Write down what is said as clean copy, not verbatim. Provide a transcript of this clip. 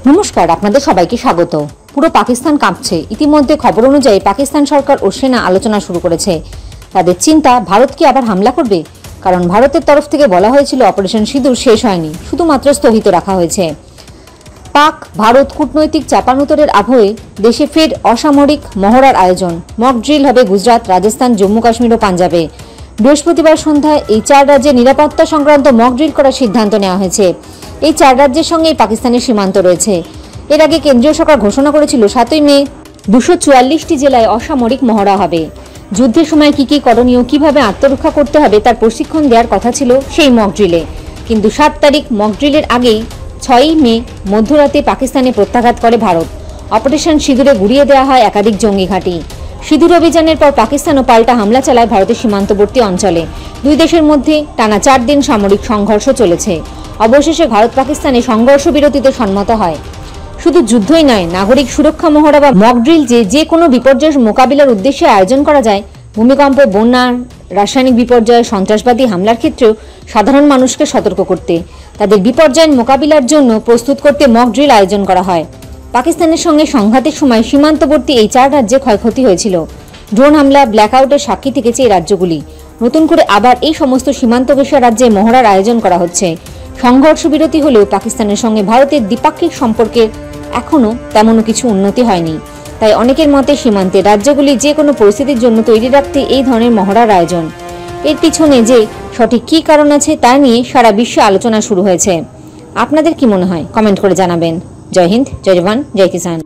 নমস্কার, আপনাদের সবাইকে স্বাগত। পুরো পাকিস্তান কাঁপছে। ইতিমধ্যে খবর অনুযায়ী পাকিস্তান সরকার ও সেনা আলোচনা শুরু করেছে। তাদের চিন্তা, ভারত কি আবার হামলা করবে? কারণ ভারতের তরফ থেকে বলা হয়েছিল অপারেশন সিঁদুর শেষ হয়নি, শুধুমাত্র স্থগিত রাখা হয়েছে। পাক ভারত কূটনৈতিক চাপানুতরের আবহে দেশে ফের অসামরিক মহড়ার আয়োজন। মক ড্রিল হবে গুজরাট, রাজস্থান, জম্মু কাশ্মীর ও পাঞ্জাবে। বৃহস্পতিবার সন্ধ্যায় এই 4 রাজ্যের নিরাপত্তা সংক্রান্ত মক ড্রিল করার সিদ্ধান্ত নেওয়া হয়েছে। এই 4 রাজ্যের সঙ্গেই পাকিস্তানের সীমান্ত রয়েছে। এর আগে কেন্দ্রীয় সরকার ঘোষণা করেছিল 7ই মে 244টি জেলায় অসামরিক মহড়া হবে। যুদ্ধের সময় কি কি করণীয়, কিভাবে আত্মরক্ষা করতে হবে তার প্রশিক্ষণ দেওয়ার কথা ছিল সেই মক ড্রিলে। কিন্তু 7 তারিখ মক ড্রিলের আগেই 6ই মে মধ্যরাতে পাকিস্তানে প্রত্যাঘাত করে ভারত। অপারেশন সিঁদুরে গুড়িয়ে দেওয়া হয় একাধিক জঙ্গি ঘাঁটি। সিঁদুর অভিযানের পর পাকিস্তানও পাল্টা হামলা চালায় ভারতের সীমান্তবর্তী অঞ্চলে। দুই দেশের মধ্যে টানা 4 দিন সামরিক সংঘর্ষ চলেছে। অবশেষে ভারত পাকিস্তানে সংঘর্ষ বিরতিতে সম্মত হয়। শুধু যুদ্ধই নয়, নাগরিক সুরক্ষা মহড়া বা মক ড্রিল যে কোনো বিপর্যয় মোকাবিলার উদ্দেশ্যে আয়োজন করা যায়। ভূমিকম্প, বন্যা, রাসায়নিক বিপর্যয়, সন্ত্রাসবাদী হামলার ক্ষেত্রেও সাধারণ মানুষকে সতর্ক করতে, তাদের বিপর্যয় মোকাবিলার জন্য প্রস্তুত করতে মক ড্রিল আয়োজন করা হয়। পাকিস্তানের সঙ্গে সংঘাতের সময় সীমান্তবর্তী এই 4 রাজ্যে ক্ষয়ক্ষতি হয়েছিল। ড্রোন হামলা, ব্ল্যাকআউটের সাক্ষী থেকেছে এই রাজ্যগুলি। নতুন করে আবার এই সমস্ত সীমান্ত ঘেঁষা রাজ্যে মহড়ার আয়োজন করা হচ্ছে। সংঘর্ষ বিরতি হলেও পাকিস্তানের সঙ্গে ভারতের দ্বিপাক্ষিক সম্পর্কের এখনও তেমন কিছু উন্নতি হয়নি। তাই অনেকের মতে সীমান্তের রাজ্যগুলি যে কোনো পরিস্থিতির জন্য তৈরি রাখতে এই ধরনের মহড়ার আয়োজন। এর পিছনে যে সঠিক কী কারণ আছে তা নিয়ে সারা বিশ্বে আলোচনা শুরু হয়েছে। আপনাদের কি মনে হয়? কমেন্ট করে জানাবেন। জয় হিন্দ, জয় জওয়ান, জয় কিষান।